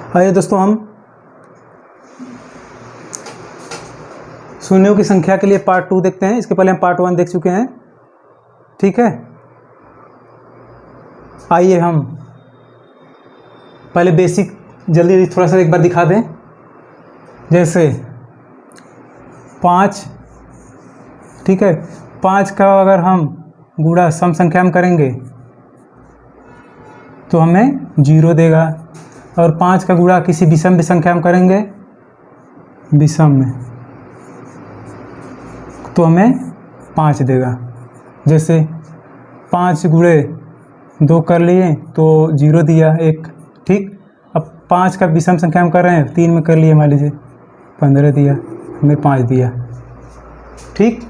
आइए दोस्तों, हम शून्यों की संख्या के लिए पार्ट 2 देखते हैं। इसके पहले हम पार्ट 1 देख चुके हैं, ठीक है। आइए हम पहले बेसिक जल्दी थोड़ा सा एक बार दिखा दें। जैसे 5, ठीक है, 5 का अगर हम गुणा सम संख्या में करेंगे तो हमें 0 देगा, और 5 का गुणा किसी विषम संख्या में करेंगे, विषम में, तो हमें 5 देगा। जैसे 5 गुणे 2 कर लिए तो 0 दिया 1, ठीक। अब 5 का विषम संख्या में कर रहे हैं, 3 में कर लिए, मान लीजिए 15 दिया, हमें 5 दिया, ठीक।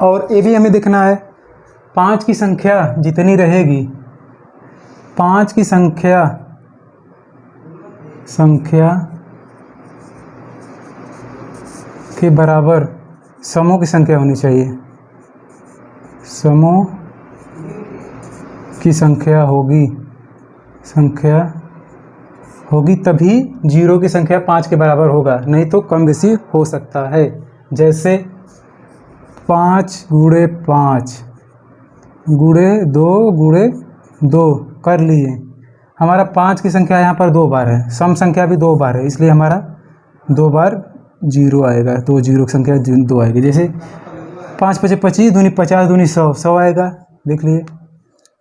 और ये भी हमें देखना है, 5 की संख्या जितनी रहेगी, 5 की संख्या के बराबर समों की संख्या होनी चाहिए। समों की संख्या होगी तभी 0 की संख्या 5 के बराबर होगा, नहीं तो कम बेसी हो सकता है। जैसे 5 गुणे 5 गुणे 2 कर लिए, हमारा 5 की संख्या यहाँ पर 2 बार है, सम संख्या भी 2 बार है, इसलिए हमारा 2 बार 0 आएगा, 2 0 की संख्या 2 आएगी। जैसे 5 × 25 दूनी 50 दूनी 100 आएगा, देख लिए।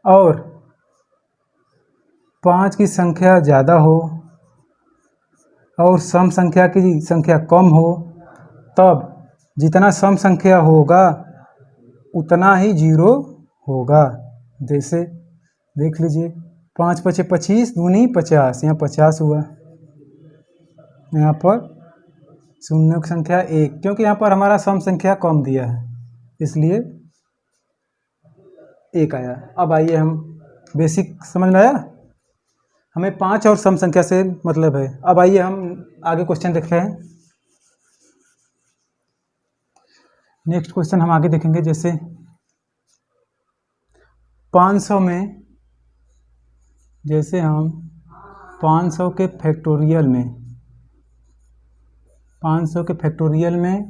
और 5 की संख्या ज़्यादा हो और सम संख्या की संख्या कम हो, तब जितना सम संख्या होगा उतना ही 0 होगा। जैसे देख लीजिए, 5 × 25 दूनी 50, यहाँ 50 हुआ, यहाँ पर शून्यों की संख्या 1, क्योंकि यहाँ पर हमारा सम संख्या कम दिया है, इसलिए 1 आया। अब आइए हम बेसिक समझ में आया, हमें 5 और सम संख्या से मतलब है। अब आइए हम आगे क्वेश्चन देखते हैं। नेक्स्ट क्वेश्चन हम आगे देखेंगे। जैसे 500 में, जैसे हम 500 के फैक्टोरियल में, 500 के फैक्टोरियल में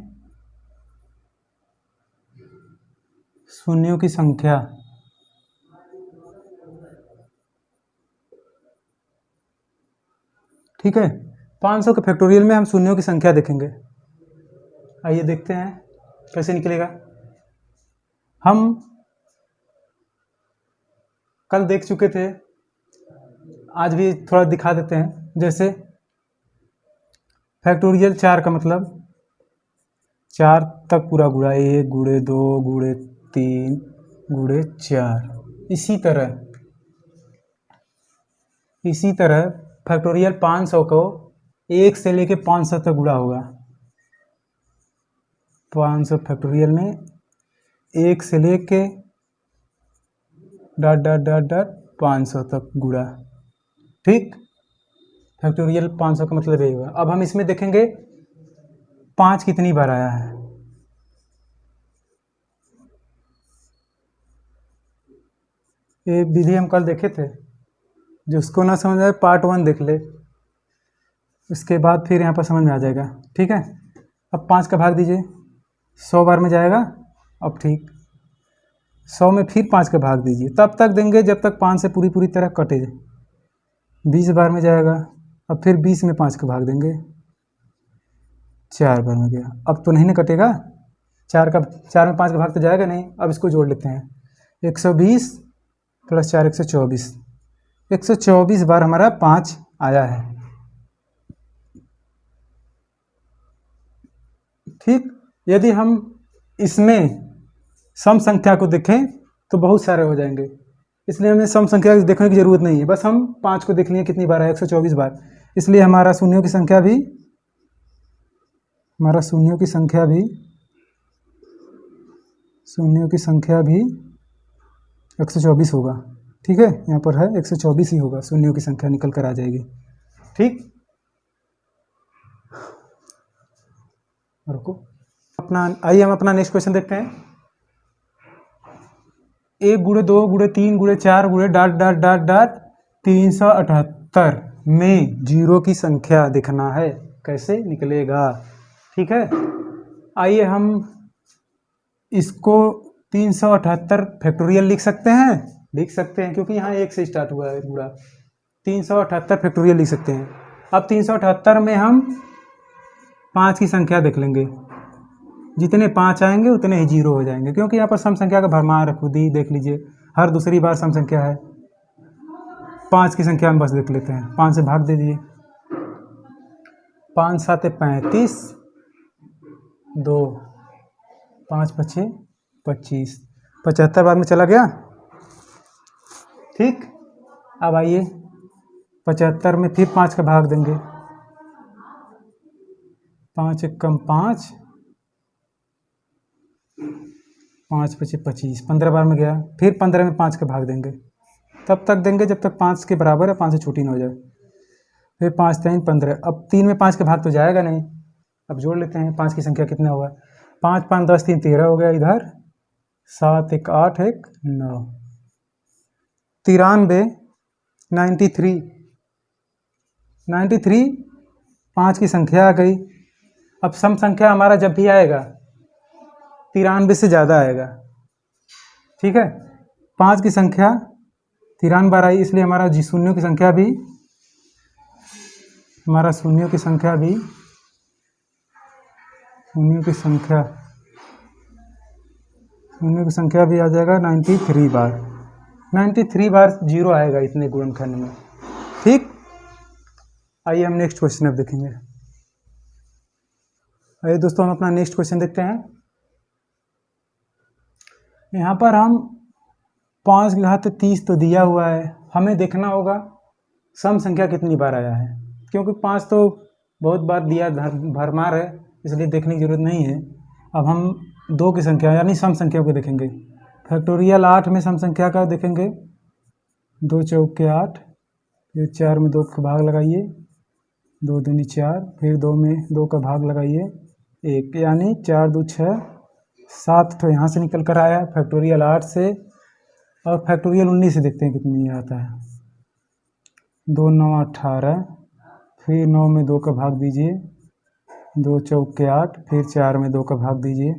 शून्यों की संख्या ठीक है, 500 के फैक्टोरियल में हम शून्यों की संख्या देखेंगे। आइए देखते हैं कैसे निकलेगा। हम कल देख चुके थे, आज भी थोड़ा दिखा देते हैं। जैसे फैक्टोरियल 4 का मतलब 4 तक पूरा गुणा, 1 गुणे 2 गुणे 3 गुणे 4। इसी तरह फैक्टोरियल 500 को 1 से लेके 500 तक गुणा होगा। 500 फैक्टोरियल में 1 से लेके ... 500 तक गुणा, ठीक। फैक्टोरियल 500 का मतलब यही हुआ। अब हम इसमें देखेंगे 5 कितनी बार आया है। ये विधि हम कल देखे थे, जिसको ना समझ आए पार्ट 1 देख ले, उसके बाद फिर यहाँ पर समझ में आ जाएगा, ठीक है। अब 5 का भाग दीजिए, 100 बार में जाएगा। अब ठीक 100 में फिर 5 का भाग दीजिए, तब तक देंगे जब तक 5 से पूरी तरह कटे। 20 बार में जाएगा, अब फिर 20 में 5 का भाग देंगे, 4 बार में गया। अब तो नहीं ना कटेगा, 4 में 5 का भाग तो जाएगा नहीं। अब इसको जोड़ लेते हैं, 120 + 4 124, 124 बार हमारा 5 आया है, ठीक। यदि हम इसमें सम संख्या को देखें तो बहुत सारे हो जाएंगे, इसलिए हमें सम संख्या देखने की ज़रूरत नहीं है। बस हम 5 को देख लिए कितनी बार है, 124 बार, इसलिए हमारा शून्यों की संख्या भी 124 होगा, ठीक है। यहाँ पर है 124 ही होगा, शून्यों की संख्या निकल कर आ जाएगी, ठीक। रुको, आइए हम अपना नेक्स्ट क्वेश्चन देखते हैं। 1 गुणे 2 गुणे 3 गुणे 4 गुणे ... 378 में जीरो की संख्या दिखना है, कैसे निकलेगा। ठीक है, आइए हम इसको 378 फैक्टोरियल लिख सकते हैं, क्योंकि यहाँ 1 से स्टार्ट हुआ है पूरा। 378 फैक्टोरियल लिख सकते हैं। अब 378 में हम 5 की संख्या देख लेंगे, जितने 5 आएंगे उतने ही जीरो हो जाएंगे, क्योंकि यहाँ पर सम संख्या का भरमार खुद ही देख लीजिए, हर दूसरी बार सम संख्या है। 5 की संख्या हम बस देख लेते हैं, 5 से भाग दे दिए, 5 7 35, 2 5 5 25, 75 बाद में चला गया। ठीक, अब आइए 75 में फिर 5 का भाग देंगे, 5 1 कम 5, 5 5 25, 15 बार में गया। फिर 15 में 5 का भाग देंगे, तब तक देंगे जब तक 5 के बराबर है, 5 से छोटी ना हो जाए। फिर 5 3 15, अब 3 में 5 के भाग तो जाएगा नहीं। अब जोड़ लेते हैं 5 की संख्या कितना हुआ, 5 5 10 3 13 हो गया, इधर 7 1 8 1 9, 93 93 5 की संख्या आ गई। अब सम संख्या हमारा जब भी आएगा 93 से ज़्यादा आएगा। ठीक है, 5 की संख्या 93 बार आई, इसलिए हमारा शून्यों की संख्या भी आ जाएगा 93 बार। 93 बार जीरो आएगा इतने गुणनखंड में। ठीक, आइए हम नेक्स्ट क्वेश्चन अब देखेंगे। आइए दोस्तों हम अपना नेक्स्ट क्वेश्चन देखते हैं। यहाँ पर हम 5 की घात 30 तो दिया हुआ है, हमें देखना होगा सम संख्या कितनी बार आया है, क्योंकि 5 तो बहुत बार दिया भरमार है, इसलिए देखने की जरूरत नहीं है। अब हम 2 की संख्या यानी सम संख्या को देखेंगे। फैक्टोरियल 8 में सम संख्या का देखेंगे, 2 चौके 8, फिर 4 में 2 का भाग लगाइए, 2 दूनी 4, फिर 2 में 2 का भाग लगाइए 1, यानी 4 2 6 7 तो यहाँ से निकल कर आया फैक्टोरियल 8 से। और फैक्टोरियल 19 से देखते हैं कितनी आता है, 2 9 18, फिर 9 में 2 का भाग दीजिए, 2 चौके 8, फिर 4 में 2 का भाग दीजिए,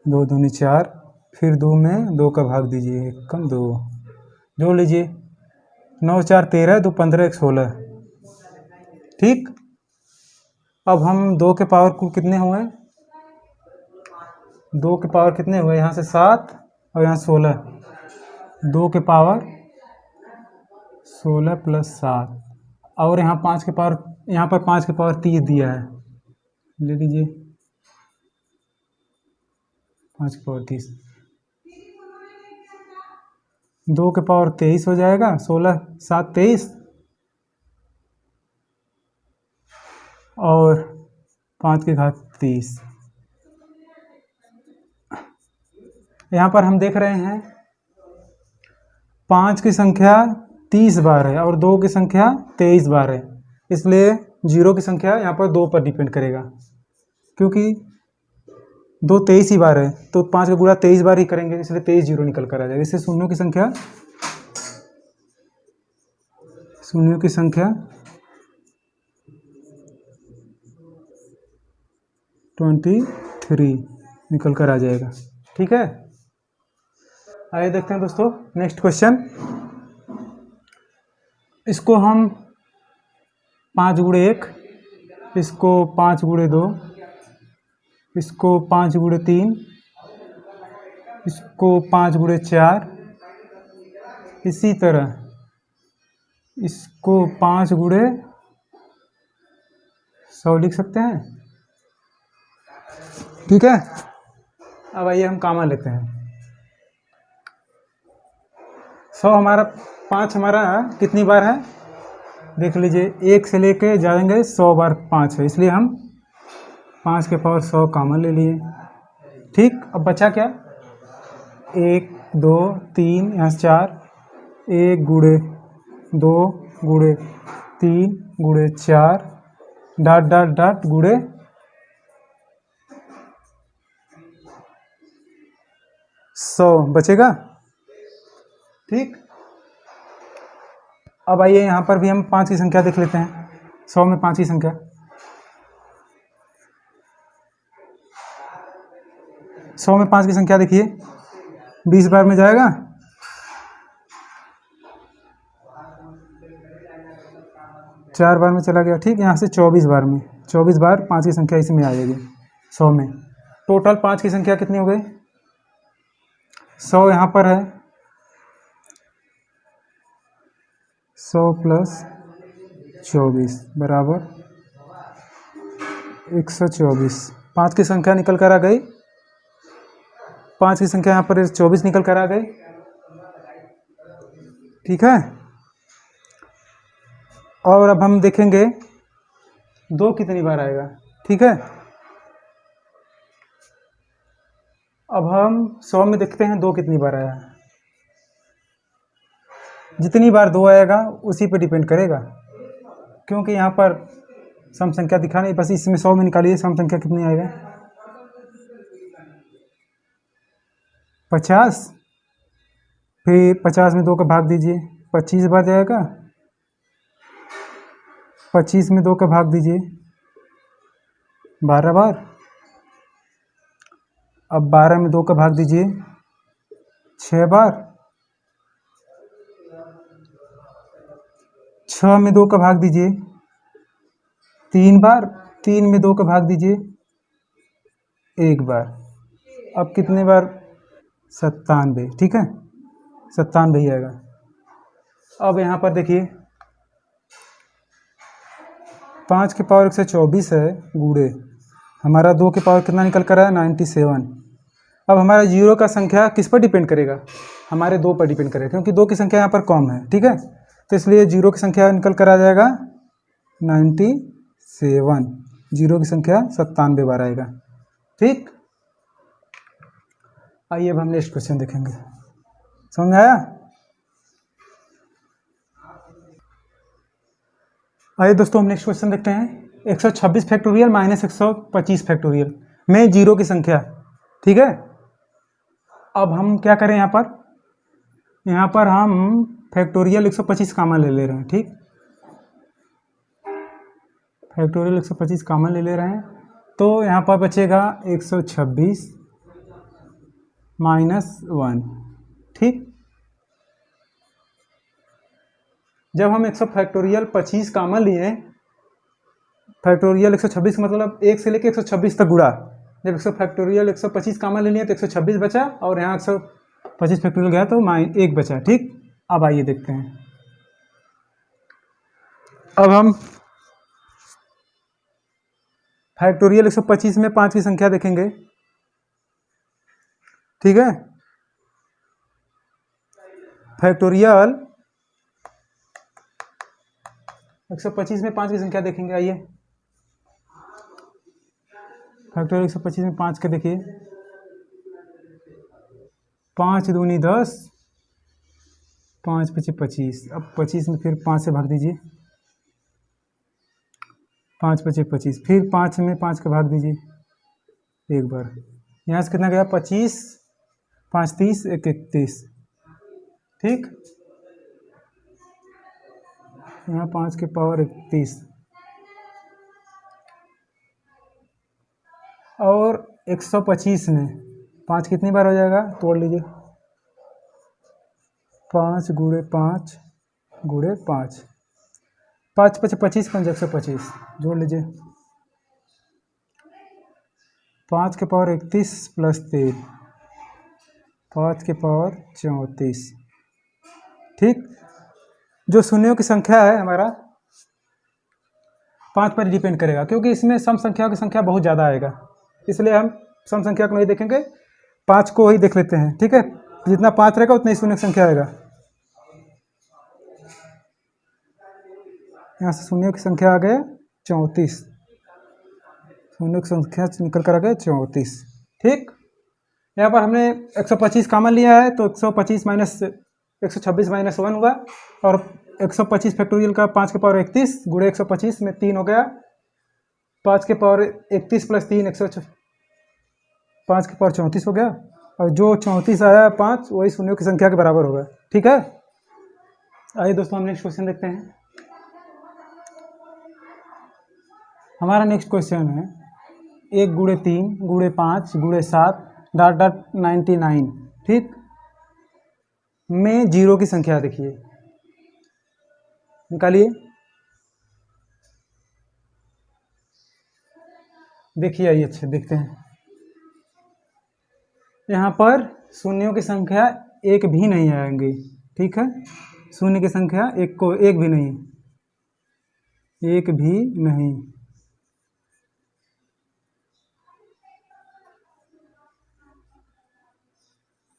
2 दूनी 4, फिर 2 में 2 का भाग दीजिए, 1 कम 2, जोड़ लीजिए, 9 4 13, 2 15 1 16। ठीक, अब हम 2 के पावर कुल कितने हुए, 2 के पावर कितने हुए, यहाँ से 7 और यहाँ 16, 2 के पावर 16 प्लस 7, और यहाँ 5 के पावर, यहाँ पर 5 के पावर 30 दिया है, ले लीजिए 5 के पावर 30, 2 के पावर 23 हो जाएगा, 16 7 23, और 5 की घात 30। यहाँ पर हम देख रहे हैं 5 की संख्या 30 बार है और 2 की संख्या 23 बार है, इसलिए जीरो की संख्या यहाँ पर 2 पर डिपेंड करेगा, क्योंकि 2 23 ही बार है, तो 5 का गुणा 23 बार ही करेंगे, इसलिए 23 जीरो निकल कर आ जाएगा। इससे शून्यों की संख्या 23 निकल कर आ जाएगा। ठीक है, आइए देखते हैं दोस्तों नेक्स्ट क्वेश्चन। इसको हम 5 गुणे 1, इसको 5 गुणे 2, इसको 5 गुणे 3, इसको 5 गुणे 4, इसी तरह इसको 5 गुणे 100 लिख सकते हैं। ठीक है, अब आइए हम कॉमन लेते हैं। 100 हमारा 5 हमारा कितनी बार है देख लीजिए, 1 से लेके जाएंगे 100 बार 5 है, इसलिए हम 5 के पावर 100 कॉमन ले लिए। ठीक, अब बचा क्या, 1 2 3 यहाँ से 4, 1 गुणे 2 गुणे 3 गुणे 4 डॉट डॉट डॉट गुणे 100 बचेगा। ठीक, अब आइए यहाँ पर भी हम 5 की संख्या देख लेते हैं। 100 में 5 की संख्या, 100 में 5 की संख्या देखिए, 20 बार में जाएगा, 4 बार में चला गया। ठीक, यहाँ से 24 बार में, 24 बार 5 की संख्या इसमें आ जाएगी 100 में। टोटल 5 की संख्या कितनी हो गई? 100 यहाँ पर है, 100 प्लस 24 बराबर 124। 5 की संख्या निकल कर आ गई, 5 की संख्या यहाँ पर 24 निकल कर आ गई। ठीक है, और अब हम देखेंगे 2 कितनी बार आएगा। ठीक है, अब हम 100 में देखते हैं 2 कितनी बार आया। जितनी बार 2 आएगा उसी पे डिपेंड करेगा, क्योंकि यहाँ पर सम संख्या दिखा नहीं, बस इसमें 100 में निकालिए सम संख्या कितनी आएगा। 50, फिर 50 में 2 का भाग दीजिए, 25 बार जाएगा। 25 में 2 का भाग दीजिए, 12 बार। अब 12 में 2 का भाग दीजिए, 6 बार। 6 में 2 का भाग दीजिए 3 बार। 3 में 2 का भाग दीजिए 1 बार। अब कितने बार? 97। ठीक है, 97 ही आएगा। अब यहाँ पर देखिए 5 के पावर 124 है, गुणे हमारा 2 के पावर कितना निकल कर आया? 97। अब हमारा जीरो का संख्या किस पर डिपेंड करेगा? हमारे 2 पर डिपेंड करेगा, क्योंकि 2 की संख्या यहाँ पर कम है। ठीक है, तो इसलिए जीरो की संख्या निकल कर आ जाएगा 97। जीरो की संख्या 97 बार आएगा। ठीक, आइए अब हम नेक्स्ट क्वेश्चन देखेंगे। समझ में आया? आइए दोस्तों हम नेक्स्ट क्वेश्चन देखते हैं। 126 फैक्टोरियल माइनस 125 फैक्टोरियल में जीरो की संख्या। ठीक है, अब हम क्या करें? यहाँ पर हम फैक्टोरियल 125 कॉमन ले ले रहे हैं। ठीक, फैक्टोरियल 125 कॉमन ले ले रहे हैं, तो यहाँ पर बचेगा 126 माइनस 1। ठीक, जब हम 100 फैक्टोरियल 25 कॉमन लिए, फैक्टोरियल 126 मतलब 1 से लेकर 126 तक गुणा। जब 100 फैक्टोरियल 125 कॉमन ले लिए तो 126 बचा, और यहाँ 125 फैक्टोरियल गया तो 1 बचा। ठीक, अब आइए देखते हैं। अब हम फैक्टोरियल 125 में 5 की संख्या देखेंगे। ठीक है, फैक्टोरियल 125 में 5 की संख्या देखेंगे। आइए फैक्टोरियल 125 में 5 के देखिए, 5 दूनी 10, 5 पचे 25। अब 25 में फिर 5 से भाग दीजिए, 5 पचे 25। फिर 5 में 5 का भाग दीजिए 1 बार। यहाँ से कितना गया? 25, 5 30, 1 31। ठीक, यहाँ 5 के पावर 31, और 125 में 5 कितनी बार हो जाएगा? तोड़ लीजिए, 5 गुणे 5 गुणे 5। 5 पचे 25, 5 125, जोड़ लीजिए। 5 के पावर 31 प्लस 3, 5 के पावर 34। ठीक, जो शून्यों की संख्या है हमारा 5 पर डिपेंड करेगा, क्योंकि इसमें सम संख्याओं की संख्या बहुत ज़्यादा आएगा, इसलिए हम सम संख्या को नहीं देखेंगे, 5 को ही देख लेते हैं। ठीक है, जितना 5 रहेगा उतना ही शून्य की संख्या आएगा। यहाँ से शून्यों की संख्या आ गया 34, शून्यों की संख्या निकल कर आ गया 34। ठीक, यहाँ पर हमने 125 कॉमन लिया है, तो 125 माइनस 126 माइनस 1 हुआ, और 125 फैक्टोरियल का 5 के पावर 31 गुणे 125 में 3 हो गया। 5 के पावर 31 प्लस 3 5 के पावर 34 हो गया, और जो 34 आया 5 वही शून्यों की संख्या के बराबर होगा। ठीक है, आइए दोस्तों हम नेक्स्ट क्वेश्चन देखते हैं। हमारा नेक्स्ट क्वेश्चन है 1 गुणे 3 गुणे 5 गुणे 7 डॉट डॉट 99, ठीक, में जीरो की संख्या देखिए, निकालिए। देखिए आइए अच्छे देखते हैं। यहाँ पर शून्यों की संख्या एक भी नहीं आएंगी, ठीक है, शून्य की संख्या एक भी नहीं, एक भी नहीं।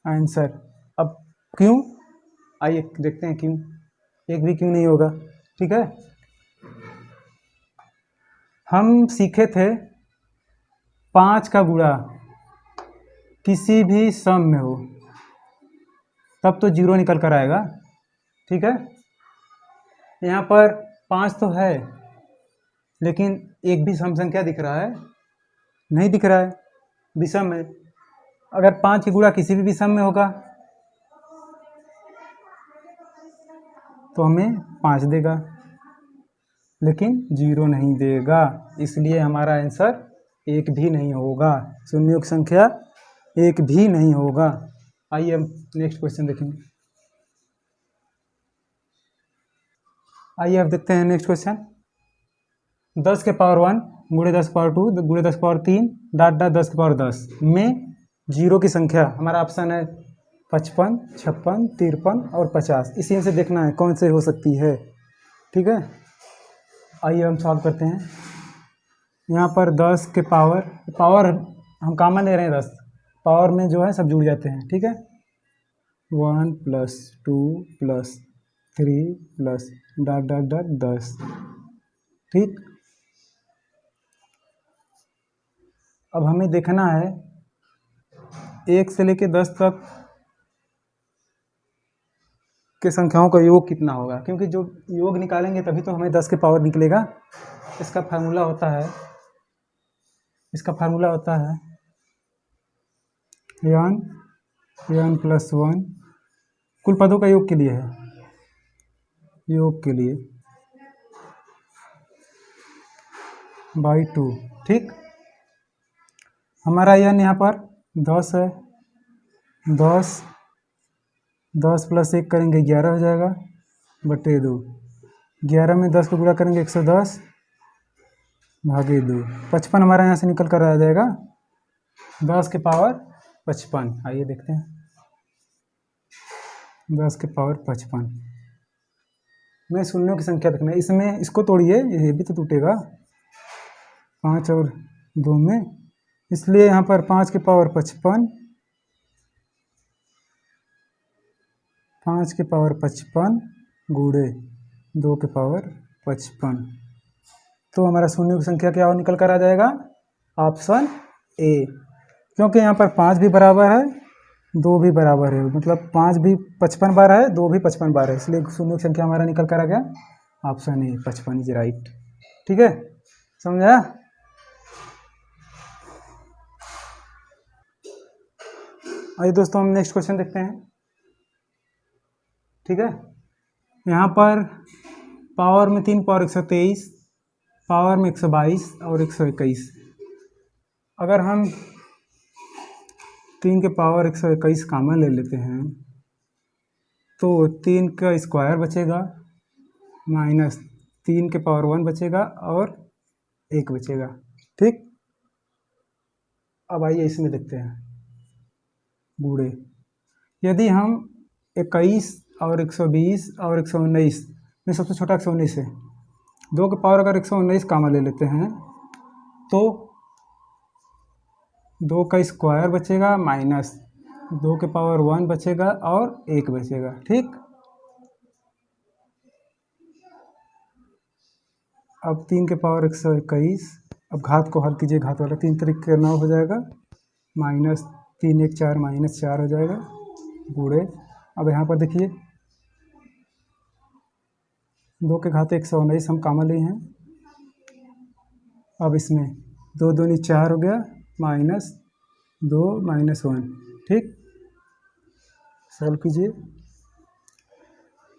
आंसर अब क्यों, आइए देखते हैं क्यों एक भी क्यों नहीं होगा। ठीक है, हम सीखे थे 5 का गुणा किसी भी सम में हो तब तो जीरो निकल कर आएगा। ठीक है, यहाँ पर 5 तो है लेकिन एक भी सम संख्या दिख रहा है, नहीं दिख रहा है, विषम है। अगर 5 की गुणा किसी भी विषम में होगा तो हमें 5 देगा लेकिन जीरो नहीं देगा, इसलिए हमारा आंसर एक भी नहीं होगा, शून्यों की संख्या एक भी नहीं होगा। आइए हम नेक्स्ट क्वेश्चन देखेंगे। आइए अब देखते हैं नेक्स्ट क्वेश्चन। 10 के पावर 1 गुणे 10 के पावर 2 गुणे 10 के पावर 3 डॉट डॉट 10 के पावर 10 में जीरो की संख्या, हमारा ऑप्शन है 55, 56, 53 और 50। इसी से देखना है कौन से हो सकती है। ठीक है, आइए हम सॉल्व करते हैं। यहाँ पर 10 के पावर हम कॉमन ले रहे हैं, 10 पावर में जो है सब जुड़ जाते हैं। ठीक है, 1 + 2 + 3 + डॉट डॉट डॉट 10। ठीक, अब हमें देखना है 1 से लेके 10 तक के संख्याओं का योग कितना होगा, क्योंकि जो योग निकालेंगे तभी तो हमें 10 के पावर निकलेगा। इसका फार्मूला होता है n + 1 कुल पदों का योग के लिए है, योग के लिए /2। ठीक, हमारा n यहाँ पर 10 है, 10 + 1 करेंगे 11 हो जाएगा बटे 2। 11 में 10 को गुणा करेंगे 110 भागे 2। 55 हमारा यहाँ से निकल कर आ जाएगा 10 के पावर 55। आइए देखते हैं 10 के पावर 55 में शून्यों की संख्या देखना है। इसमें इसको तोड़िए, ये भी तो टूटेगा 5 और 2 में, इसलिए यहाँ पर 5 के पावर 55, 5 के पावर 55 गुणे 2 के पावर 55, तो हमारा शून्यों की संख्या क्या निकल कर आ जाएगा, ऑप्शन ए। क्योंकि यहाँ पर 5 भी बराबर है 2 भी बराबर है, मतलब 5 भी 55 बार है 2 भी 55 बार है, इसलिए शून्यों की संख्या हमारा निकल कर आ गया ऑप्शन ए, 55 इज राइट। ठीक है, समझा। आइए दोस्तों हम नेक्स्ट क्वेश्चन देखते हैं। ठीक है, यहाँ पर पावर में 3 पावर 123, पावर में 122 और 121। अगर हम 3 के पावर 121 कॉमन ले लेते हैं तो 3 का स्क्वायर बचेगा माइनस 3 के पावर 1 बचेगा और 1 बचेगा। ठीक, अब आइए इसमें देखते हैं गुणे। यदि हम 21 और 120 और 119 में सबसे छोटा 119 है, 2 के पावर अगर 119 कॉमन ले लेते हैं तो 2 का स्क्वायर बचेगा माइनस 2 के पावर 1 बचेगा और 1 बचेगा। ठीक, अब 3 के पावर 121, अब घात को हल कीजिए, घात वाला 3 तरीके करना हो जाएगा, माइनस 3 1 4 -4 हो जाएगा गुणे। अब यहाँ पर देखिए 2 के घात 119 हम कॉमन लिए हैं, अब इसमें 2 दूनी 4 हो गया माइनस 2 -1। ठीक, सॉल्व कीजिए,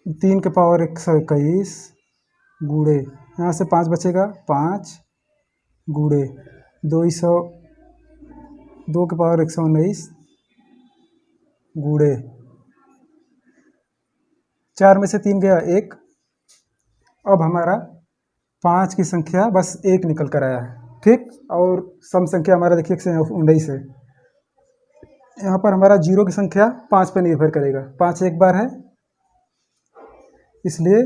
3 के पावर 121 गुणे, यहाँ से 5 बचेगा, 5 गुणे 200, 2 के पावर 119 गुणे 4 में से 3 गया 1। अब हमारा 5 की संख्या बस 1 निकल कर आया है, ठीक। और सम संख्या हमारा देखिए 119 है। यहाँ पर हमारा जीरो की संख्या 5 पर निर्भर करेगा, 5 एक बार है, इसलिए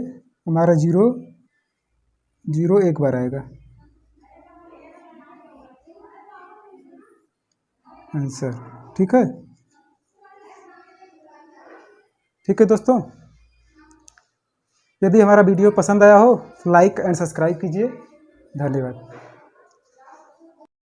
हमारा जीरो एक बार आएगा आंसर, ठीक है। ठीक है दोस्तों, यदि हमारा वीडियो पसंद आया हो लाइक एंड सब्सक्राइब कीजिए। धन्यवाद।